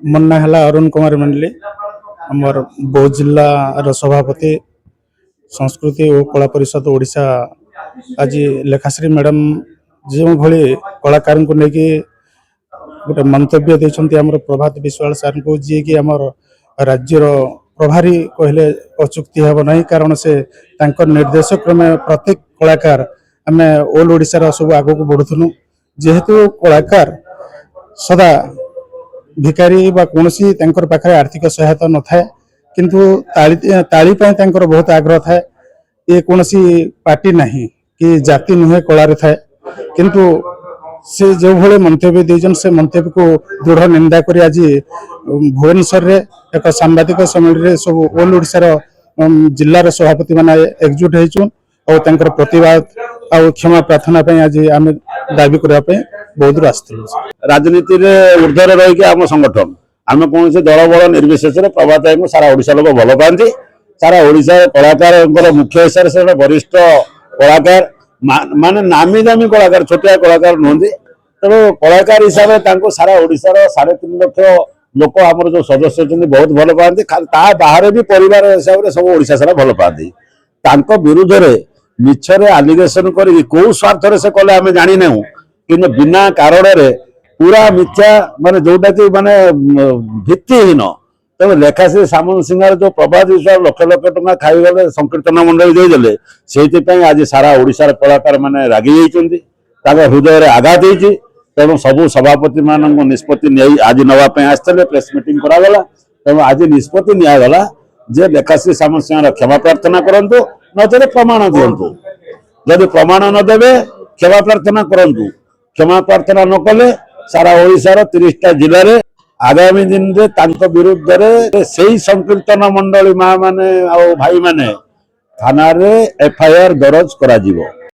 ମୋ ନାଁ ହେଲା ଅରୁଣ କୁମାର ମଣ୍ଡଲି। ଆମର ବୌଦ୍ଧ ଜିଲ୍ଲାର ସଭାପତି ସଂସ୍କୃତି ଓ କଳା ପରିଷଦ ଓଡ଼ିଶା। ଆଜି ଲେଖାଶ୍ରୀ ମ୍ୟାଡ଼ାମ ଯେଉଁଭଳି କଳାକାରଙ୍କୁ ନେଇକି ଗୋଟେ ମନ୍ତବ୍ୟ ଦେଇଛନ୍ତି ଆମର ପ୍ରଭାତ ବିଶ୍ୱାଳ ସାର୍ଙ୍କୁ, ଯିଏକି ଆମର ରାଜ୍ୟର ପ୍ରଭାରୀ କହିଲେ ଅଚୁକ୍ତି ହେବ ନାହିଁ, କାରଣ ସେ ତାଙ୍କ ନିର୍ଦ୍ଦେଶ କ୍ରମେ ପ୍ରତ୍ୟେକ କଳାକାର ଆମେ ଅଲ୍ ଓଡ଼ିଶାର ସବୁ ଆଗକୁ ବଢ଼ୁଥିଲୁ। ଯେହେତୁ କଳାକାର ସଦା ଭିକାରୀ ବା କୌଣସି ତାଙ୍କର ପାଖରେ ଆର୍ଥିକ ସହାୟତା ନଥାଏ, କିନ୍ତୁ ତାଳି ପାଇଁ ତାଙ୍କର ବହୁତ ଆଗ୍ରହ ଥାଏ। ଏ କୌଣସି ପାର୍ଟି ନାହିଁ କି ଜାତି ନୁହେଁ, କଳାରେ ଥାଏ। କିନ୍ତୁ ସେ ଯେଉଁଭଳି ମନ୍ତବ୍ୟ ଦେଇଛନ୍ତି, ସେ ମନ୍ତବ୍ୟକୁ ଦୃଢ଼ ନିନ୍ଦା କରି ଆଜି ଭୁବନେଶ୍ୱରରେ ଏକ ସାମ୍ବାଦିକ ସମ୍ମିଳନୀରେ ସବୁ ଅଲ୍ ଓଡ଼ିଶାର ଜିଲ୍ଲାର ସଭାପତି ମାନେ ଏକଜୁଟ ହେଇଛୁ ଆଉ ତାଙ୍କର ପ୍ରତିବାଦ ଆଉ କ୍ଷମା ପ୍ରାର୍ଥନା ପାଇଁ ଆଜି ଆମେ ଦାବି କରିବା ପାଇଁ ବୌଦ୍ଧରୁ ଆସିଥିଲୁ। ରାଜନୀତିରେ ଊର୍ଦ୍ଧ୍ୱରେ ରହିକି ଆମ ସଂଗଠନ ଆମେ କୌଣସି ଦଳ ବଳ ନିର୍ବିଶେଷରେ ପ୍ରଭାତ ଭାଇଙ୍କୁ ସାରା ଓଡ଼ିଶା ଲୋକ ଭଲ ପାଆନ୍ତି। ସାରା ଓଡ଼ିଶା କଳାକାରଙ୍କର ମୁଖ୍ୟ ହିସାବରେ ସେ ଗୋଟେ ବରିଷ୍ଠ କଳାକାର, ମାନେ ନାମୀ ଦାମୀ କଳାକାର, ଛୋଟିଆ କଳାକାର ନୁହନ୍ତି। ତେଣୁ କଳାକାର ହିସାବରେ ତାଙ୍କୁ ସାରା ଓଡ଼ିଶାର 3.5 ଲକ୍ଷ ଲୋକ ଆମର ଯୋଉ ସଦସ୍ୟ ଅଛନ୍ତି ବହୁତ ଭଲ ପାଆନ୍ତି। ତା ବାହାରେ ବି ପରିବାର ହିସାବରେ ସବୁ ଓଡ଼ିଶା ସାରା ଭଲ ପାଆନ୍ତି। ତାଙ୍କ ବିରୁଦ୍ଧରେ ମିଛରେ ଆଲିଗେସନ କରିକି କୋଉ ସ୍ୱାର୍ଥରେ ସେ କଲେ ଆମେ ଜାଣିନାହୁଁ, କିନ୍ତୁ ବିନା କାରଣରେ ପୁରା ମିଥ୍ୟା, ମାନେ ଯୋଉଟା କି ମାନେ ଭିତ୍ତିହୀନ। ତେଣୁ ଲେଖାଶ୍ରୀ ସାମନ୍ତ ସିଂହାର ଯୋଉ ପ୍ରଭାତ ବିଶ୍ୱାଳ ଲକ୍ଷ ଲକ୍ଷ ଟଙ୍କା ଖାଇଗଲେ, ସଂକୀର୍ତ୍ତନ ମଣ୍ଡଳୀ ଦେଇଦେଲେ, ସେଇଥିପାଇଁ ଆଜି ସାରା ଓଡ଼ିଶାର କଳାକାର ମାନେ ରାଗି ଯାଇଛନ୍ତି, ତାଙ୍କ ହୃଦୟରେ ଆଘାତ ହେଇଛି। ତେଣୁ ସବୁ ସଭାପତି ମାନଙ୍କ ନିଷ୍ପତ୍ତି ନେଇ ଆଜି ନେବା ପାଇଁ ଆସିଥିଲେ, ପ୍ରେସ୍ ମିଟିଂ କରାଗଲା। ତେଣୁ ଆଜି ନିଷ୍ପତ୍ତି ନିଆଗଲା ଯେ ଲେଖାଶ୍ରୀ ସାମନ୍ତ ସିଂହାର କ୍ଷମା ପ୍ରାର୍ଥନା କରନ୍ତୁ, ନଚେତ ପ୍ରମାଣ ଦିଅନ୍ତୁ। ଯଦି ପ୍ରମାଣ ନ ଦେବେ କ୍ଷମା ପ୍ରାର୍ଥନା କରନ୍ତୁ। କ୍ଷମା ପ୍ରାର୍ଥନା ନ କଲେ ସାରା ଓଡ଼ିଶାର 30ଟା ଜିଲ୍ଲାରେ ଆଗାମୀ ଦିନରେ ତାଙ୍କ ବିରୁଦ୍ଧରେ ସେଇ ସଂକୀର୍ତ୍ତନ ମଣ୍ଡଳୀ ମା ମାନେ ଆଉ ଭାଇ ମାନେ ଥାନାରେ FIR ଦରଜ କରାଯିବ।